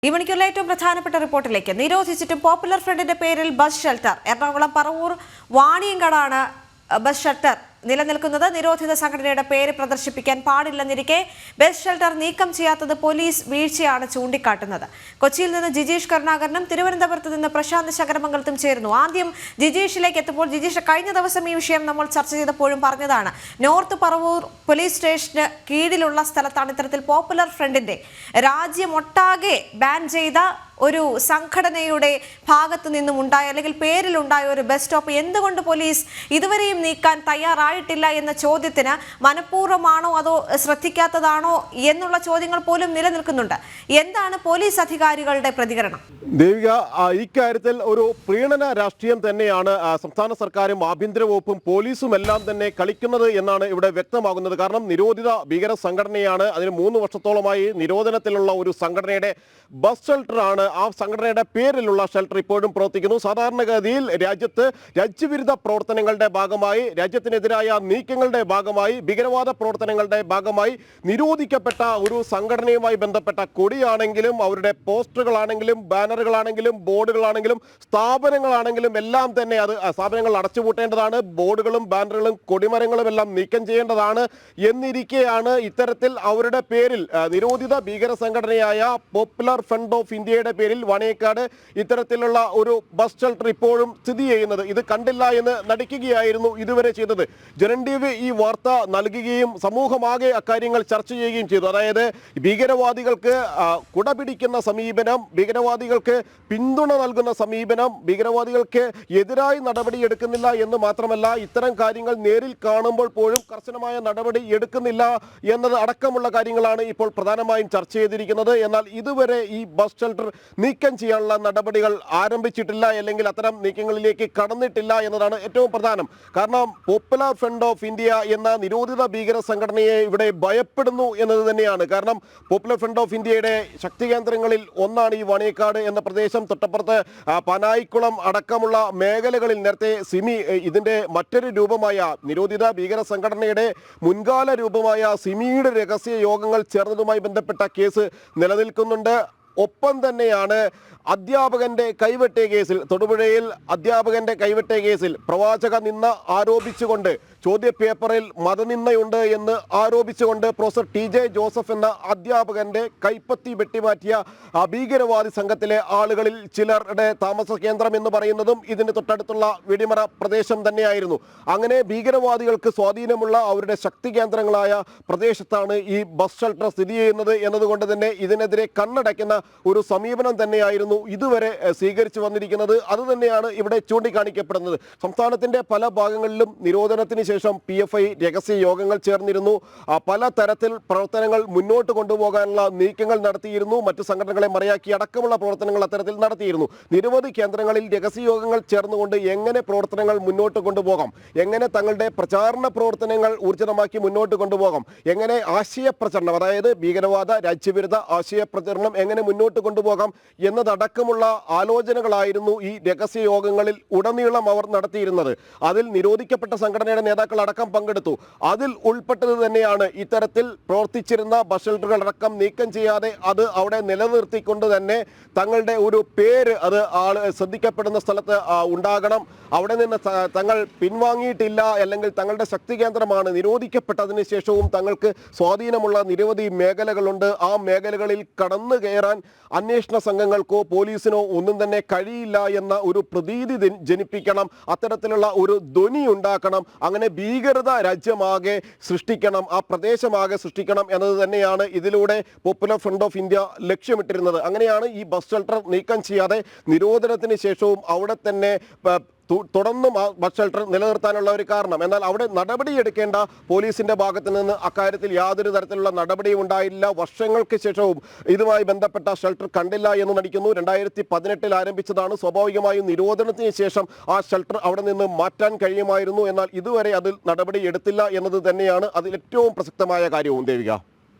ഈ മണിക്കൂറിലെ ഏറ്റവും പ്രധാനപ്പെട്ട റിപ്പോർട്ടിലേക്ക്. നിരോധിച്ചിട്ടും പോപ്പുലർ ഫ്രണ്ടിന്റെ പേരിൽ ബസ് ഷെൽട്ടർ. എറണാകുളം പറവൂർ വാണിയങ്കാടാണ് ബസ് ഷെൽട്ടർ നിലനിൽക്കുന്നത്. നിരോധിത സംഘടനയുടെ പേര് പ്രദർശിപ്പിക്കാൻ പാടില്ലെന്നിരിക്കെ ബസ് ഷെൽട്ടർ നീക്കം ചെയ്യാത്തത് പോലീസ് വീഴ്ചയാണ് ചൂണ്ടിക്കാട്ടുന്നത്. കൊച്ചിയിൽ നിന്ന് ജിജീഷ് കരുണാകരനും തിരുവനന്തപുരത്ത് നിന്ന് പ്രശാന്ത് ശങ്കരമംഗലത്തും ചേരുന്നു. ആദ്യം ജിജീഷിലേക്ക് എത്തുമ്പോൾ, ജിജീഷ്, കഴിഞ്ഞ ദിവസം ഈ വിഷയം നമ്മൾ ചർച്ച ചെയ്തപ്പോഴും പറഞ്ഞതാണ്, നോർത്ത് പറവൂർ പോലീസ് സ്റ്റേഷന് കീഴിലുള്ള സ്ഥലത്താണ് ഇത്തരത്തിൽ പോപ്പുലർ ഫ്രണ്ടിന്റെ രാജ്യമൊട്ടാകെ ബാൻ ചെയ്ത ഒരു സംഘടനയുടെ ഭാഗത്തു നിന്നും ഉണ്ടായ അല്ലെങ്കിൽ പേരിലുണ്ടായ ഒരു ബസ് സ്റ്റോപ്പ് എന്തുകൊണ്ട് പോലീസ് ഇതുവരെയും നീക്കാൻ തയ്യാറായിട്ടില്ല എന്ന ചോദ്യത്തിന് മനഃപൂർവ്വമാണോ അതോ ശ്രദ്ധിക്കാത്തതാണോ എന്നുള്ള ചോദ്യങ്ങൾ പോലും നിലനിൽക്കുന്നുണ്ട്. എന്താണ് പോലീസ് അധികാരികളുടെ പ്രതികരണം? ദേവിക, ഇക്കാര്യത്തിൽ ഒരു പ്രീണന രാഷ്ട്രീയം തന്നെയാണ് സംസ്ഥാന സർക്കാരും ആഭ്യന്തര വകുപ്പും പോലീസും എല്ലാം തന്നെ കളിക്കുന്നത് എന്നാണ് ഇവിടെ വ്യക്തമാകുന്നത്. കാരണം നിരോധിത ഭീകര സംഘടനയാണ്. അതിന് 3 വർഷത്തോളമായി നിരോധനത്തിലുള്ള ഒരു സംഘടനയുടെ ബസ് ഷെൽട്ടറാണ്. ആ സംഘടനയുടെ പേരിലുള്ള ഷെൽട്ടർ ഇപ്പോഴും പ്രവർത്തിക്കുന്നു. സാധാരണഗതിയിൽ രാജ്യത്ത് രാജ്യവിരുദ്ധ പ്രവർത്തനങ്ങളുടെ ഭാഗമായി, രാജ്യത്തിനെതിരായ നീക്കങ്ങളുടെ ഭാഗമായി, ഭീകരവാദ പ്രവർത്തനങ്ങളുടെ ഭാഗമായി നിരോധിക്കപ്പെട്ട ഒരു സംഘടനയുമായി ബന്ധപ്പെട്ട കൊടിയാണെങ്കിലും അവരുടെ പോസ്റ്ററുകളാണെങ്കിലും ബാനറുകളാണെങ്കിലും ബോർഡുകളാണെങ്കിലും സ്ഥാപനങ്ങളാണെങ്കിലും എല്ലാം തന്നെ അത് സ്ഥാപനങ്ങൾ അടച്ചുപൂട്ടേണ്ടതാണ്. ബോർഡുകളും ബാനറുകളും കൊടിമരങ്ങളും എല്ലാം നീക്കം ചെയ്യേണ്ടതാണ്. എന്നിരിക്കെയാണ് ഇത്തരത്തിൽ അവരുടെ പേരിൽ നിരോധിത ഭീകര സംഘടനയായ പോപ്പുലർ ഫ്രണ്ട് ഓഫ് ഇന്ത്യയുടെ പേരിൽ വാണിയക്കാട് ഇത്തരത്തിലുള്ള ഒരു ബസ് ഷെൽട്ടർ ഇപ്പോഴും സ്ഥിതി ചെയ്യുന്നത്. ഇത് കണ്ടില്ല എന്ന് നടിക്കുകയായിരുന്നു ഇതുവരെ ചെയ്തത്. ജനൻ ടിവി ഈ വാർത്ത നൽകുകയും സമൂഹമാകെ അക്കാര്യങ്ങൾ ചർച്ച ചെയ്യുകയും ചെയ്തു. അതായത് ഭീകരവാദികൾക്ക് കുടപിടിക്കുന്ന സമീപനം, ഭീകരവാദികൾക്ക് പിന്തുണ നൽകുന്ന സമീപനം, ഭീകരവാദികൾക്ക് എതിരായി നടപടി എടുക്കുന്നില്ല എന്ന് മാത്രമല്ല, ഇത്തരം കാര്യങ്ങൾ നേരിൽ കാണുമ്പോൾ പോലും കർശനമായ നടപടി എടുക്കുന്നില്ല എന്നത് അടക്കമുള്ള കാര്യങ്ങളാണ് ഇപ്പോൾ പ്രധാനമായും ചർച്ച ചെയ്തിരിക്കുന്നത്. എന്നാൽ ഇതുവരെ ഈ ബസ് ഷെൽട്ടർ നീക്കം ചെയ്യാനുള്ള നടപടികൾ ആരംഭിച്ചിട്ടില്ല, അല്ലെങ്കിൽ അത്തരം നീക്കങ്ങളിലേക്ക് കടന്നിട്ടില്ല എന്നതാണ് ഏറ്റവും പ്രധാനം. കാരണം പോപ്പുലർ ഫ്രണ്ട് ഓഫ് ഇന്ത്യ എന്ന നിരോധിത ഭീകര സംഘടനയെ ഇവിടെ ഭയപ്പെടുന്നു എന്നത് തന്നെയാണ്. കാരണം പോപ്പുലർ ഫ്രണ്ട് ഓഫ് ഇന്ത്യയുടെ ശക്തി കേന്ദ്രങ്ങളിൽ ഒന്നാണ് ഈ വാണിയക്കാട് എന്ന പ്രദേശം. തൊട്ടപ്പുറത്ത് പനായിക്കുളം അടക്കമുള്ള മേഖലകളിൽ നേരത്തെ സിമി, ഇതിന്റെ മറ്റൊരു രൂപമായ നിരോധിത ഭീകര സംഘടനയുടെ മുൻകാല രൂപമായ സിമിയുടെ രഹസ്യ യോഗങ്ങൾ ചേർന്നതുമായി ബന്ധപ്പെട്ട കേസ് നിലനിൽക്കുന്നുണ്ട്. ഒപ്പം തന്നെയാണ് അധ്യാപകന്റെ കൈവെട്ടിയ കേസിൽ, തൊടുപുഴയിൽ അധ്യാപകന്റെ കൈവെട്ടിയ കേസിൽ പ്രവാചക നിന്ന ആരോപിച്ചുകൊണ്ട്, ചോദ്യപേപ്പറിൽ മതനിന്ദയുണ്ട് എന്ന് ആരോപിച്ചുകൊണ്ട് പ്രൊഫസർ TJ ജോസഫ് എന്ന അധ്യാപകന്റെ കൈപ്പത്തി വെട്ടിമാറ്റിയ ഭീകരവാദി സംഘത്തിലെ ആളുകളിൽ ചിലരുടെ താമസ കേന്ദ്രം എന്ന് പറയുന്നതും ഇതിന് തൊട്ടടുത്തുള്ള വെടിമറ പ്രദേശം തന്നെയായിരുന്നു. അങ്ങനെ ഭീകരവാദികൾക്ക് സ്വാധീനമുള്ള അവരുടെ ശക്തി കേന്ദ്രങ്ങളായ പ്രദേശത്താണ് ഈ ബസ് ഷെൽട്ടർ സ്ഥിതി ചെയ്യുന്നത് എന്നതുകൊണ്ട് തന്നെ ഇതിനെതിരെ കണ്ണടയ്ക്കുന്ന ഒരു സമീപനം തന്നെയായിരുന്നു ഇതുവരെ സ്വീകരിച്ചു വന്നിരിക്കുന്നത്. അതുതന്നെയാണ് ഇവിടെ ചൂണ്ടിക്കാണിക്കപ്പെടുന്നത്. സംസ്ഥാനത്തിന്റെ പല ഭാഗങ്ങളിലും നിരോധനത്തിന് ശേഷം PFI രഹസ്യ യോഗങ്ങൾ ചേർന്നിരുന്നു. പല തരത്തിൽ പ്രവർത്തനങ്ങൾ മുന്നോട്ട് കൊണ്ടുപോകാനുള്ള നീക്കങ്ങൾ നടത്തിയിരുന്നു. മറ്റു സംഘടനകളെ മറയാക്കി അടക്കമുള്ള പ്രവർത്തനങ്ങൾ അത്തരത്തിൽ നടത്തിയിരുന്നു. നിരവധി കേന്ദ്രങ്ങളിൽ രഹസ്യ യോഗങ്ങൾ ചേർന്നുകൊണ്ട് എങ്ങനെ പ്രവർത്തനങ്ങൾ മുന്നോട്ട് കൊണ്ടുപോകാം, എങ്ങനെ തങ്ങളുടെ പ്രചാരണ പ്രവർത്തനങ്ങൾ ഊർജിതമാക്കി മുന്നോട്ട് കൊണ്ടുപോകാം, എങ്ങനെ ആശയപ്രചരണം, അതായത് ഭീകരവാദ രാജ്യവിരുദ്ധ ആശയപ്രചരണം എങ്ങനെ മുന്നോട്ട് കൊണ്ടുപോകാം എന്നതടക്കമുള്ള ആലോചനകളായിരുന്നു ഈ രഹസ്യ യോഗങ്ങളിൽ ഉടനീളം അവർ നടത്തിയിരുന്നത്. അതിൽ നിരോധിക്കപ്പെട്ട സംഘടനയുടെ നേതാക്കൾ അടക്കം പങ്കെടുത്തു. അതിൽ ഉൾപ്പെട്ടത് തന്നെയാണ് ഇത്തരത്തിൽ പ്രവർത്തിച്ചിരുന്ന ബസ് ഷെൽട്ടറുകൾ അടക്കം നീക്കം ചെയ്യാതെ അത് അവിടെ നിലനിർത്തിക്കൊണ്ട് തന്നെ തങ്ങളുടെ ഒരു പേര് അത് ശ്രദ്ധിക്കപ്പെടുന്ന സ്ഥലത്ത് ഉണ്ടാകണം, അവിടെ നിന്ന് തങ്ങൾ പിൻവാങ്ങിയിട്ടില്ല, അല്ലെങ്കിൽ തങ്ങളുടെ ശക്തി കേന്ദ്രമാണ്, നിരോധിക്കപ്പെട്ടതിന് ശേഷവും തങ്ങൾക്ക് സ്വാധീനമുള്ള നിരവധി മേഖലകളുണ്ട്, ആ മേഖലകളിൽ കടന്നു കയറാൻ അന്വേഷണ സംഘങ്ങൾക്കോ പോലീസിനോ ഒന്നും തന്നെ കഴിയില്ല എന്ന ഒരു പ്രതീതി ജനിപ്പിക്കണം, അത്തരത്തിലുള്ള ഒരു ധ്വനി ഉണ്ടാക്കണം, അങ്ങനെ ഭീകരത രാജ്യമാകെ സൃഷ്ടിക്കണം, ആ പ്രദേശമാകെ സൃഷ്ടിക്കണം എന്നത് തന്നെയാണ് ഇതിലൂടെ പോപ്പുലർ ഫ്രണ്ട് ഓഫ് ഇന്ത്യ ലക്ഷ്യമിട്ടിരുന്നത്. അങ്ങനെയാണ് ഈ ബസ് ഷെൽട്ടർ നീക്കം ചെയ്യാതെ നിരോധനത്തിന് ശേഷവും അവിടെ തന്നെ തുടർന്നും ആ ബസ് ഷെൽട്ടർ നിലനിർത്താനുള്ള ഒരു കാരണം. എന്നാൽ അവിടെ നടപടിയെടുക്കേണ്ട പോലീസിന്റെ ഭാഗത്ത് നിന്ന് അക്കാര്യത്തിൽ യാതൊരു തരത്തിലുള്ള നടപടിയും ഉണ്ടായില്ല. വർഷങ്ങൾക്ക് ശേഷവും ഇതുമായി ബന്ധപ്പെട്ട ഷെൽട്ടർ കണ്ടില്ല എന്ന് നടിക്കുന്നു. 2018 ആരംഭിച്ചതാണ്. സ്വാഭാവികമായും നിരോധനത്തിന് ശേഷം ആ ഷെൽട്ടർ അവിടെ നിന്ന് മാറ്റാൻ കഴിയുമായിരുന്നു. എന്നാൽ ഇതുവരെ അതിൽ നടപടി എടുത്തില്ല എന്നത് തന്നെയാണ് അതിൽ ഏറ്റവും പ്രസക്തമായ കാര്യവും. ദേവിക.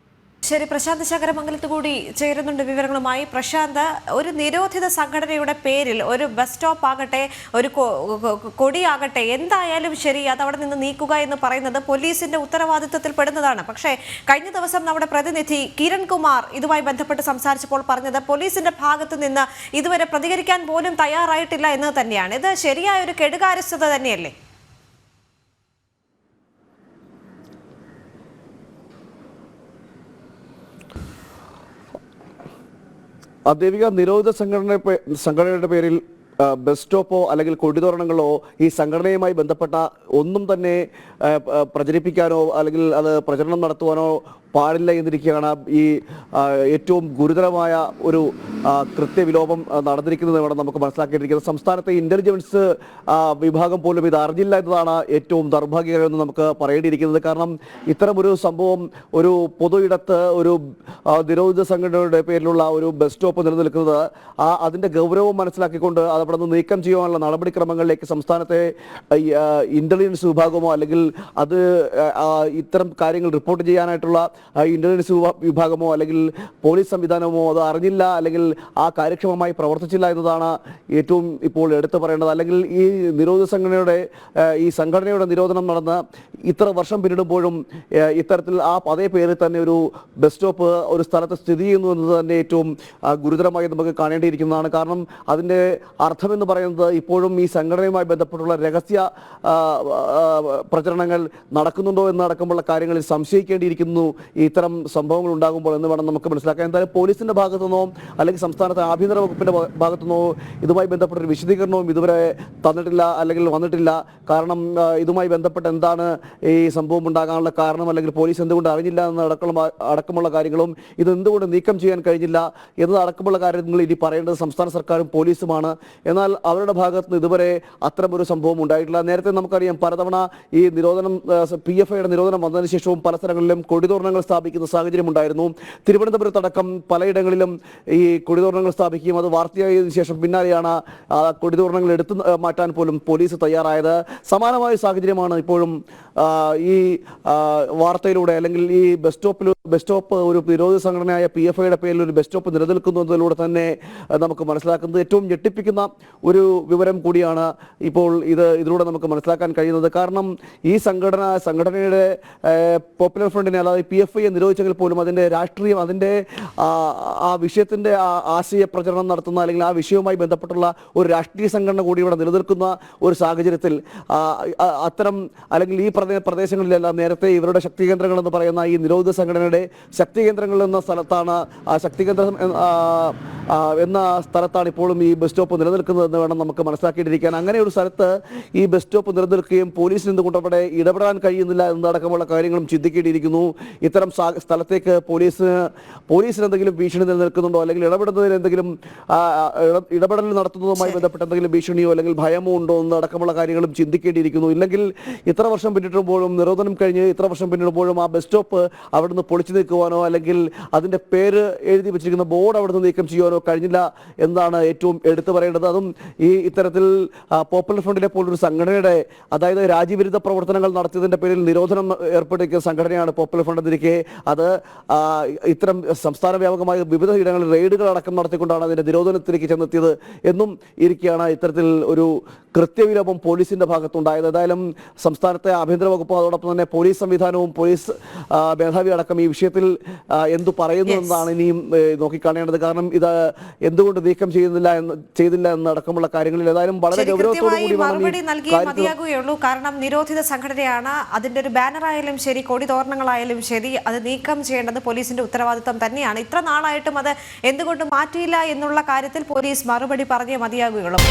ശരി, പ്രശാന്ത് ശങ്കരമംഗലത്ത് കൂടി ചേരുന്നുണ്ട് വിവരങ്ങളുമായി. പ്രശാന്ത്, ഒരു നിരോധിത സംഘടനയുടെ പേരിൽ ഒരു ബസ് സ്റ്റോപ്പ് ആകട്ടെ, ഒരു കൊടിയാകട്ടെ, എന്തായാലും ശരി അത് അവിടെ നിന്ന് നീക്കുക എന്ന് പറയുന്നത് പോലീസിന്റെ ഉത്തരവാദിത്വത്തിൽ പെടുന്നതാണ്. പക്ഷേ കഴിഞ്ഞ ദിവസം നമ്മുടെ പ്രതിനിധി കിരൺ കുമാർ ഇതുമായി ബന്ധപ്പെട്ട് സംസാരിച്ചപ്പോൾ പറഞ്ഞത് പോലീസിന്റെ ഭാഗത്തു നിന്ന് ഇതുവരെ പ്രതികരിക്കാൻ പോലും തയ്യാറായിട്ടില്ല എന്ന് തന്നെയാണ്. ഇത് ശരിയായ ഒരു കെടുകാര്യസ്ഥത തന്നെയല്ലേ? ദേവിക, നിരോധിത സംഘടനയുടെ പേരിൽ ബസ് സ്റ്റോപ്പോ അല്ലെങ്കിൽ കൊടിതോരണങ്ങളോ ഈ സംഘടനയുമായി ബന്ധപ്പെട്ട ഒന്നും തന്നെ പ്രചരിപ്പിക്കാനോ അല്ലെങ്കിൽ അത് പ്രചരണം നടത്തുവാനോ പാടില്ല എന്നിരിക്കുകയാണ് ഈ ഏറ്റവും ഗുരുതരമായ ഒരു കൃത്യവിലോപം നടന്നിരിക്കുന്നത് വേണം നമുക്ക് മനസ്സിലാക്കിയിരിക്കുന്നത്. സംസ്ഥാനത്തെ ഇന്റലിജൻസ് വിഭാഗം പോലും ഇത് അറിഞ്ഞില്ല എന്നതാണ് ഏറ്റവും ദൗർഭാഗ്യകരമെന്ന് നമുക്ക് പറയേണ്ടിയിരിക്കുന്നത്. കാരണം ഇത്തരമൊരു സംഭവം ഒരു പൊതു ഇടത്ത് ഒരു നിരോധിത സംഘടനയുടെ പേരിലുള്ള ഒരു ബസ് സ്റ്റോപ്പ് നിലനിൽക്കുന്നത് അതിന്റെ ഗൗരവം മനസ്സിലാക്കിക്കൊണ്ട് അത് അവിടെ നിന്ന് നീക്കം ചെയ്യാനുള്ള നടപടിക്രമങ്ങളിലേക്ക് സംസ്ഥാനത്തെ ഇന്റലിജൻസ് വിഭാഗമോ അല്ലെങ്കിൽ അത് ഇത്തരം കാര്യങ്ങൾ റിപ്പോർട്ട് ചെയ്യാനായിട്ടുള്ള ഇന്റലിജൻസ് വിഭാഗമോ അല്ലെങ്കിൽ പോലീസ് സംവിധാനമോ അത് അറിഞ്ഞില്ല അല്ലെങ്കിൽ ആ കാര്യക്ഷമമായി പ്രവർത്തിച്ചില്ല എന്നതാണ് ഏറ്റവും ഇപ്പോൾ എടുത്തു പറയേണ്ടത്. അല്ലെങ്കിൽ ഈ നിരോധിത സംഘടനയുടെ നിരോധനം നടന്ന് ഇത്ര വർഷം പിന്നിടുമ്പോഴും ഇത്തരത്തിൽ അതേ പേരിൽ തന്നെ ഒരു ബസ് സ്റ്റോപ്പ് ഒരു സ്ഥലത്ത് സ്ഥിതി ചെയ്യുന്നു എന്നത് തന്നെ ഏറ്റവും ഗുരുതരമായി നമുക്ക് കാണേണ്ടിയിരിക്കുന്നതാണ്. കാരണം അതിൻ്റെ അർത്ഥമെന്ന് പറയുന്നത് ഇപ്പോഴും ഈ സംഘടനയുമായി ബന്ധപ്പെട്ടുള്ള രഹസ്യ പ്രചരണങ്ങൾ നടക്കുന്നുണ്ടോ എന്നടക്കമുള്ള കാര്യങ്ങളിൽ സംശയിക്കേണ്ടിയിരിക്കുന്നു ഇത്തരം സംഭവങ്ങൾ ഉണ്ടാകുമ്പോൾ എന്ന് വേണം നമുക്ക് മനസ്സിലാക്കാൻ. എന്തായാലും പോലീസിന്റെ ഭാഗത്തുനിന്നോ അല്ലെങ്കിൽ സംസ്ഥാനത്തെ ആഭ്യന്തര വകുപ്പിന്റെ ഭാഗത്തുനിന്നോ ഇതുമായി ബന്ധപ്പെട്ടൊരു വിശദീകരണവും ഇതുവരെ തന്നിട്ടില്ല അല്ലെങ്കിൽ വന്നിട്ടില്ല. കാരണം ഇതുമായി ബന്ധപ്പെട്ട് എന്താണ് ഈ സംഭവം ഉണ്ടാകാനുള്ള കാരണം അല്ലെങ്കിൽ പോലീസ് എന്തുകൊണ്ട് അറിഞ്ഞില്ല അടക്കമുള്ള കാര്യങ്ങളും ഇത് എന്തുകൊണ്ട് നീക്കം ചെയ്യാൻ കഴിഞ്ഞില്ല എന്നതടക്കമുള്ള കാര്യങ്ങൾ ഇനി പറയേണ്ടത് സംസ്ഥാന സർക്കാരും പോലീസുമാണ്. എന്നാൽ അവരുടെ ഭാഗത്ത് നിന്ന് ഇതുവരെ അത്തരമൊരു സംഭവം ഉണ്ടായിട്ടില്ല. നേരത്തെ നമുക്കറിയാം പലതവണ ഈ നിരോധനം PFIയുടെ നിരോധനം വന്നതിന് ശേഷവും പല സ്ഥലങ്ങളിലും കൊടിതോരണങ്ങൾ സ്ഥാപിക്കുന്ന സാഹചര്യം ഉണ്ടായിരുന്നു. തിരുവനന്തപുരത്തടക്കം പലയിടങ്ങളിലും ഈ കൊടിതോരണങ്ങൾ സ്ഥാപിക്കുകയും അത് വാർത്തയായതിനു ശേഷം പിന്നാലെയാണ് കൊടിതോരണങ്ങൾ എടുത്തു മാറ്റാൻ പോലും പോലീസ് തയ്യാറായത്. സമാനമായ സാഹചര്യമാണ് ഇപ്പോഴും ഈ വാർത്തയിലൂടെ അല്ലെങ്കിൽ ഈ ബസ് സ്റ്റോപ്പ് ഒരു നിരോധിത സംഘടനയായ PFIയുടെ പേരിൽ ഒരു ബസ് സ്റ്റോപ്പ് നിലനിൽക്കുന്നതിലൂടെ തന്നെ നമുക്ക് മനസ്സിലാക്കുന്നത്. ഏറ്റവും ഞെട്ടിപ്പിക്കുന്ന ഒരു വിവരം കൂടിയാണ് ഇപ്പോൾ ഇതിലൂടെ നമുക്ക് മനസ്സിലാക്കാൻ കഴിയുന്നത്. കാരണം ഈ സംഘടനയുടെ പോപ്പുലർ ഫ്രണ്ടിനെ അതായത് PFI നിരോധിച്ചെങ്കിൽ പോലും അതിൻ്റെ രാഷ്ട്രീയം അതിൻ്റെ ആ വിഷയത്തിൻ്റെ ആശയ പ്രചരണം നടത്തുന്ന അല്ലെങ്കിൽ ആ വിഷയവുമായി ബന്ധപ്പെട്ടുള്ള ഒരു രാഷ്ട്രീയ സംഘടന കൂടി ഇവിടെ നിലനിൽക്കുന്ന ഒരു സാഹചര്യത്തിൽ അത്തരം അല്ലെങ്കിൽ ഈ പ്രദേശങ്ങളിലെല്ലാം നേരത്തെ ഇവരുടെ ശക്തി കേന്ദ്രങ്ങൾ എന്ന് പറയുന്ന ഈ നിരോധിത സംഘടനയുടെ ശക്തി കേന്ദ്രങ്ങൾ എന്ന സ്ഥലത്താണ് ശക്തി കേന്ദ്രം എന്ന സ്ഥലത്താണ് ഇപ്പോഴും ഈ ബസ് സ്റ്റോപ്പ് നിലനിൽക്കുന്നതെന്ന് വേണം നമുക്ക് മനസ്സിലാക്കിയിട്ടിരിക്കാൻ. അങ്ങനെ ഒരു സ്ഥലത്ത് ഈ ബസ് സ്റ്റോപ്പ് നിലനിൽക്കുകയും പോലീസിന് എന്തുകൊണ്ട് അവിടെ ഇടപെടാൻ കഴിയുന്നില്ല എന്നതടക്കമുള്ള കാര്യങ്ങളും ചിന്തിക്കേണ്ടിയിരിക്കുന്നു. ഇത്തരം സ്ഥലത്തേക്ക് പോലീസിന് എന്തെങ്കിലും ഭീഷണി നിലനിൽക്കുന്നുണ്ടോ അല്ലെങ്കിൽ ഇടപെടുന്നതിന് എന്തെങ്കിലും ഇടപെടൽ നടത്തുന്നതുമായി ബന്ധപ്പെട്ട് എന്തെങ്കിലും ഭീഷണിയോ അല്ലെങ്കിൽ ഭയമോ ഉണ്ടോ എന്നടക്കമുള്ള കാര്യങ്ങളും ചിന്തിക്കേണ്ടിയിരിക്കുന്നു. ഇല്ലെങ്കിൽ ഇത്ര വർഷം പിന്നിടുമ്പോഴും നിരോധനം കഴിഞ്ഞ് ഇത്ര വർഷം പിന്നിടുമ്പോഴും ആ ബസ് സ്റ്റോപ്പ് അവിടുന്ന് പൊളിച്ചു നീക്കുവാനോ അല്ലെങ്കിൽ അതിൻ്റെ പേര് എഴുതി വെച്ചിരിക്കുന്ന ബോർഡ് അവിടുന്ന് നീക്കം ചെയ്യുവാനോ കഴിഞ്ഞില്ല എന്നാണ് ഏറ്റവും എടുത്തു പറയേണ്ടത്. അതും ഈ ഇത്തരത്തിൽ പോപ്പുലർ ഫ്രണ്ടിനെ പോലൊരു സംഘടനയുടെ അതായത് രാജ്യവിരുദ്ധ പ്രവർത്തനങ്ങൾ നടത്തിയതിൻ്റെ പേരിൽ നിരോധനം ഏർപ്പെടുത്തിയ സംഘടനയാണ് പോപ്പുലർ ഫ്രണ്ട് എന്നിരിക്കെ അത് ഇത്തരം സംസ്ഥാന വ്യാപകമായ വിവിധ ഇടങ്ങളിൽ റെയ്ഡുകൾ അടക്കം നടത്തിക്കൊണ്ടാണ് അതിൻ്റെ നിരോധനത്തിലേക്ക് ചെന്നെത്തിയത് എന്നും ഇരിക്കുകയാണ് ഇത്തരത്തിൽ ഒരു കൃത്യവിലോപം പോലീസിന്റെ ഭാഗത്തുണ്ടായത്. ഏതായാലും സംസ്ഥാനത്തെ ആഭ്യന്തര വകുപ്പും അതോടൊപ്പം തന്നെ പോലീസ് സംവിധാനവും പോലീസ് മേധാവി അടക്കം ഈ വിഷയത്തിൽ എന്തു പറയുന്നു എന്നതാണ് ഇനിയും നോക്കിക്കാണേണ്ടത്. കാരണം ഇത് എന്തുകൊണ്ട് നീക്കം ചെയ്തില്ല എന്നടക്കമുള്ള കാര്യങ്ങളിൽ ഏതായാലും വളരെ ഗൗരവത്തോടു കൂടി മതിയാകുകയുള്ളൂ. കാരണം നിരോധിത സംഘടനയാണ്, അതിന്റെ ഒരു ബാനറായാലും ശരി കൊടി തോരണങ്ങളായാലും ശരി അത് നീക്കം ചെയ്യേണ്ടത് പോലീസിന്റെ ഉത്തരവാദിത്തം തന്നെയാണ്. ഇത്ര നാളായിട്ടും അത് എന്തുകൊണ്ട് മാറ്റിയില്ല എന്നുള്ള കാര്യത്തിൽ പോലീസ് മറുപടി പറഞ്ഞേ മതിയാകുകയുള്ളൂ.